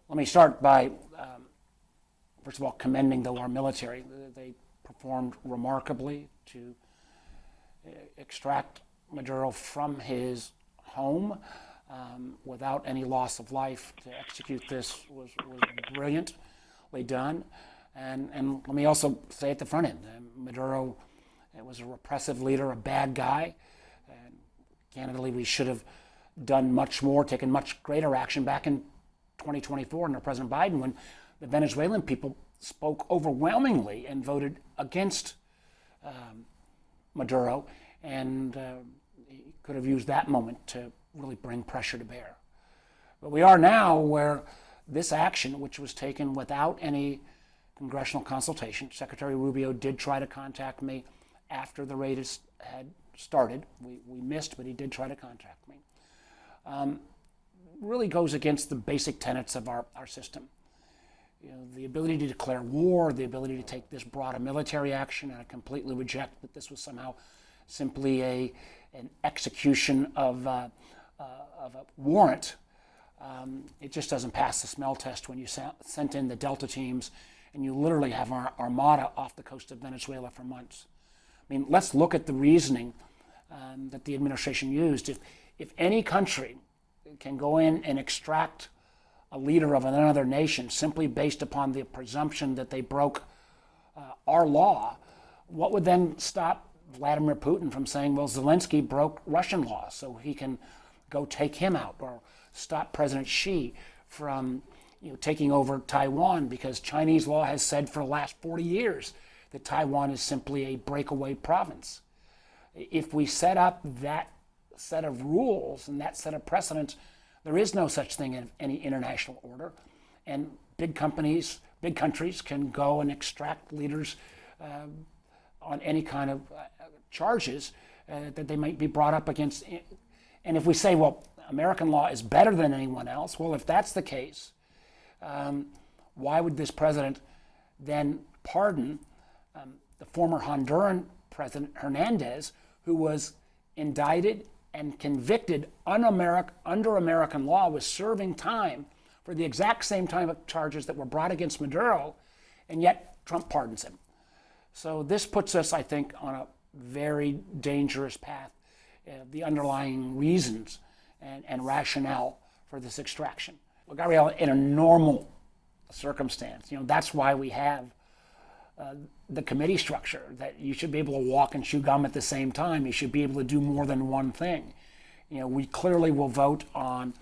Let me start by, first of all, commending our military. They performed remarkably to extract Maduro from his home without any loss of life. To execute this was brilliantly done. And let me also say at the front end, Maduro was a repressive leader, a bad guy. And candidly, we should have done much more, taken much greater action back in 2024 under President Biden, when the Venezuelan people spoke overwhelmingly and voted against Maduro, and he could have used that moment to really bring pressure to bear. But we are now where this action, which was taken without any congressional consultation, Secretary Rubio did try to contact me after the raid had started. We missed, but he did try to contact me. Really goes against the basic tenets of our system. You know, the ability to declare war, the ability to take this broad a military action, and I completely reject that this was somehow simply an execution of a warrant. It just doesn't pass the smell test when you sent in the Delta teams and you literally have our armada off the coast of Venezuela for months. I mean, let's look at the reasoning that the administration used. If any country can go in and extract a leader of another nation simply based upon the presumption that they broke our law, what would then stop Vladimir Putin from saying, well, Zelensky broke Russian law, so he can go take him out, or stop President Xi from taking over Taiwan, because Chinese law has said for the last 40 years that Taiwan is simply a breakaway province. If we set up that set of rules and that set of precedents, there is no such thing in any international order, and big countries can go and extract leaders on any kind of charges that they might be brought up against. And if we say, well, American law is better than anyone else, well, if that's the case, why would this president then pardon the former Honduran President Hernandez, who was indicted and convicted under American law, was serving time for the exact same type of charges that were brought against Maduro, and yet Trump pardons him? So this puts us, I think, on a very dangerous path, the underlying reasons and rationale for this extraction. Well, Gabrielle, in a normal circumstance, that's why we have the committee structure, that you should be able to walk and chew gum at the same time. You should be able to do more than one thing. We clearly will vote on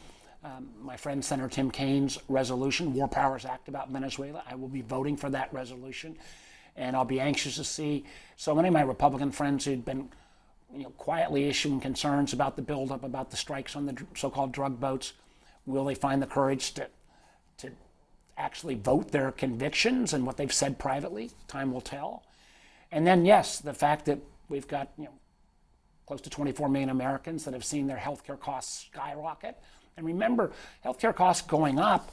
my friend Senator Tim Kaine's resolution, War Powers Act, about Venezuela. I will be voting for that resolution, and I'll be anxious to see so many of my Republican friends who'd been quietly issuing concerns about the buildup, about the strikes on the so-called drug boats. Will they find the courage to actually vote their convictions and what they've said privately? Time will tell. And then, yes, the fact that we've got close to 24 million Americans that have seen their healthcare costs skyrocket. And remember, healthcare costs going up,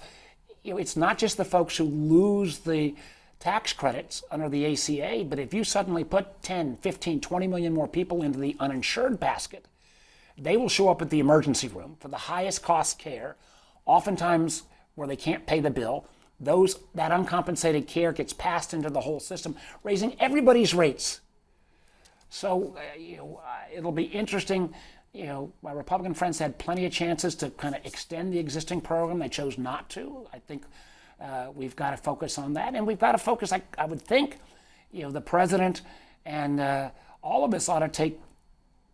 it's not just the folks who lose the tax credits under the ACA, but if you suddenly put 10, 15, 20 million more people into the uninsured basket, they will show up at the emergency room for the highest cost care, oftentimes where they can't pay the bill. That uncompensated care gets passed into the whole system, raising everybody's rates. So it'll be interesting. My Republican friends had plenty of chances to kind of extend the existing program. They chose not to. I think we've got to focus on that, and we've got to focus. I would think, the president and all of us ought to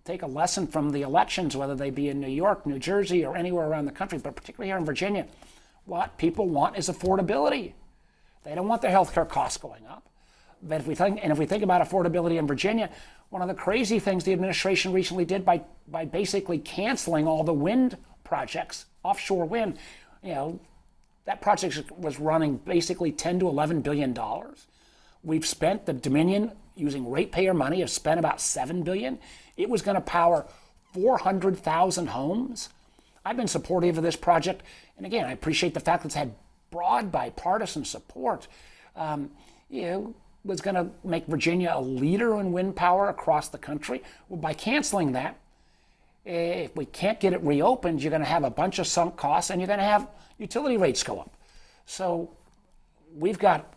take a lesson from the elections, whether they be in New York, New Jersey, or anywhere around the country, but particularly here in Virginia. What people want is affordability. They don't want their health care costs going up. But if we think about affordability in Virginia, one of the crazy things the administration recently did by basically canceling all the wind projects, offshore wind, that project was running basically $10 to $11 billion. We've spent, the Dominion, using ratepayer money, have spent about $7 billion. It was going to power 400,000 homes. I've been supportive of this project, and again, I appreciate the fact that it's had broad bipartisan support. Was going to make Virginia a leader in wind power across the country. Well, by canceling that, if we can't get it reopened, you're going to have a bunch of sunk costs, and you're going to have utility rates go up. So we've got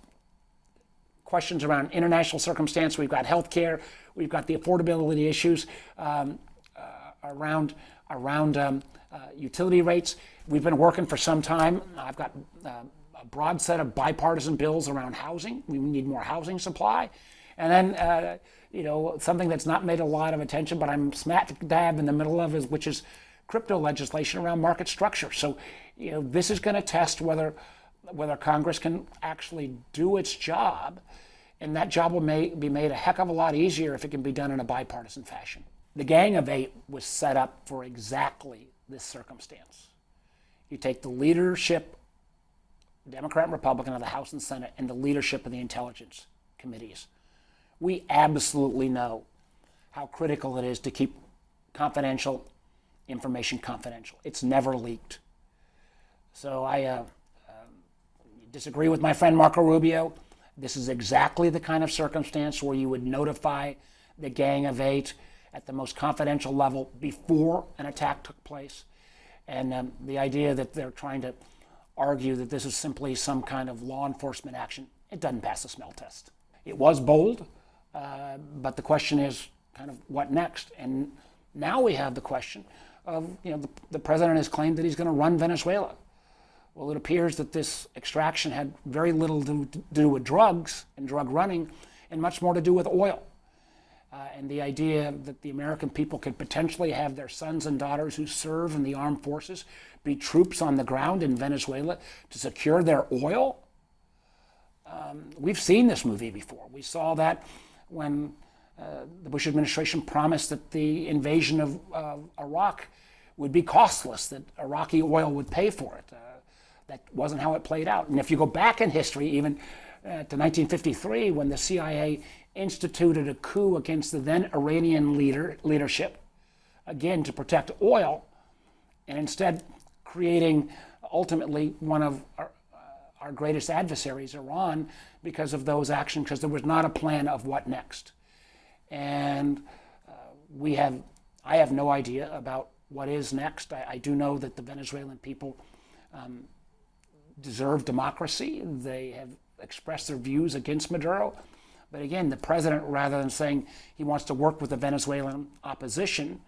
questions around international circumstance, we've got healthcare, we've got the affordability issues around utility rates. We've been working for some time. I've got a broad set of bipartisan bills around housing. We need more housing supply. And then, something that's not made a lot of attention, but I'm smack dab in the middle of it, which is crypto legislation around market structure. So, this is going to test whether Congress can actually do its job, and that job will be made a heck of a lot easier if it can be done in a bipartisan fashion. The Gang of Eight was set up for exactly this circumstance. You take the leadership, Democrat and Republican, of the House and Senate, and the leadership of the intelligence committees. We absolutely know how critical it is to keep confidential information confidential. It's never leaked. So I disagree with my friend Marco Rubio. This is exactly the kind of circumstance where you would notify the Gang of Eight at the most confidential level before an attack took place. And the idea that they're trying to argue that this is simply some kind of law enforcement action, it doesn't pass the smell test. It was bold, but the question is kind of what next? And now we have the question of, the president has claimed that he's going to run Venezuela. Well, it appears that this extraction had very little to do with drugs and drug running and much more to do with oil. And the idea that the American people could potentially have their sons and daughters who serve in the armed forces be troops on the ground in Venezuela to secure their oil. We've seen this movie before. We saw that when the Bush administration promised that the invasion of Iraq would be costless, that Iraqi oil would pay for it. That wasn't how it played out. And if you go back in history, even to 1953, when the CIA instituted a coup against the then Iranian leadership, again to protect oil, and instead creating ultimately one of our greatest adversaries, Iran, because of those actions, because there was not a plan of what next. And I have no idea about what is next. I do know that the Venezuelan people deserve democracy. They have expressed their views against Maduro. But again, the president, rather than saying he wants to work with the Venezuelan opposition,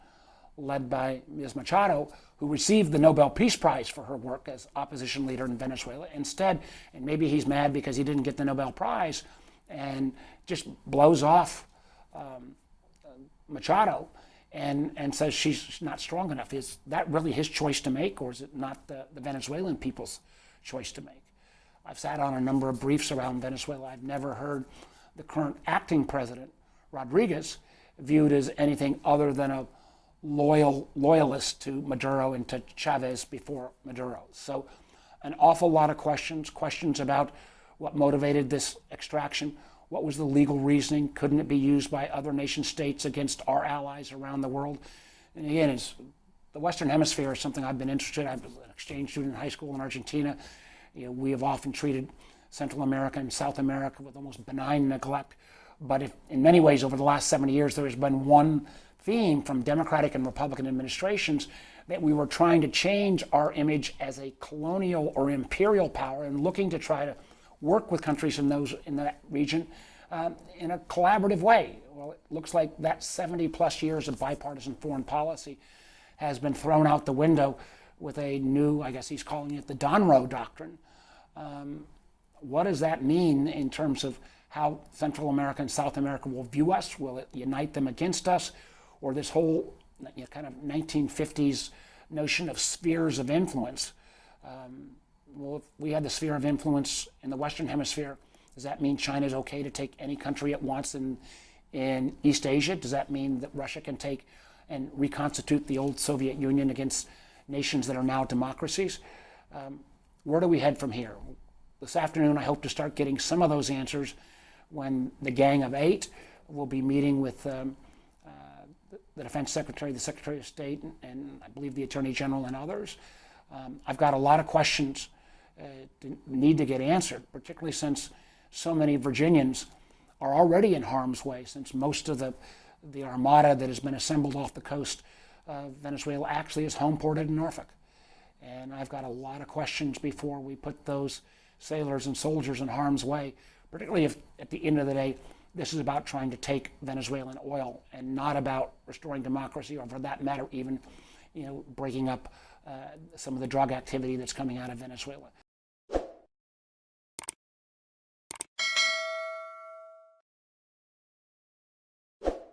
led by Ms. Machado, who received the Nobel Peace Prize for her work as opposition leader in Venezuela, instead, and maybe he's mad because he didn't get the Nobel Prize, and just blows off Machado and says she's not strong enough. Is that really his choice to make, or is it not the Venezuelan people's choice to make? I've sat on a number of briefs around Venezuela. I've never heard the current acting president, Rodriguez, viewed as anything other than a loyalist to Maduro and to Chavez before Maduro. So an awful lot of questions about what motivated this extraction, what was the legal reasoning, couldn't it be used by other nation states against our allies around the world? And again, the Western Hemisphere is something I've been interested in. I was an exchange student in high school in Argentina. We have often treated Central America and South America with almost benign neglect. But in many ways, over the last 70 years, there has been one theme from Democratic and Republican administrations that we were trying to change our image as a colonial or imperial power and looking to try to work with countries in that region in a collaborative way. Well, it looks like that 70 plus years of bipartisan foreign policy has been thrown out the window with a new, I guess he's calling it the Donroe Doctrine. What does that mean in terms of how Central America and South America will view us? Will it unite them against us? Or this whole kind of 1950s notion of spheres of influence? Well, if we had the sphere of influence in the Western Hemisphere, does that mean China's okay to take any country it wants in East Asia? Does that mean that Russia can take and reconstitute the old Soviet Union against nations that are now democracies? Where do we head from here? This afternoon, I hope to start getting some of those answers when the Gang of Eight will be meeting with the Defense Secretary, the Secretary of State, and I believe the Attorney General and others. I've got a lot of questions need to get answered, particularly since so many Virginians are already in harm's way, since most of the armada that has been assembled off the coast of Venezuela actually is home ported in Norfolk. And I've got a lot of questions before we put those sailors and soldiers in harm's way, particularly if at the end of the day this is about trying to take Venezuelan oil and not about restoring democracy, or for that matter even breaking up some of the drug activity that's coming out of Venezuela.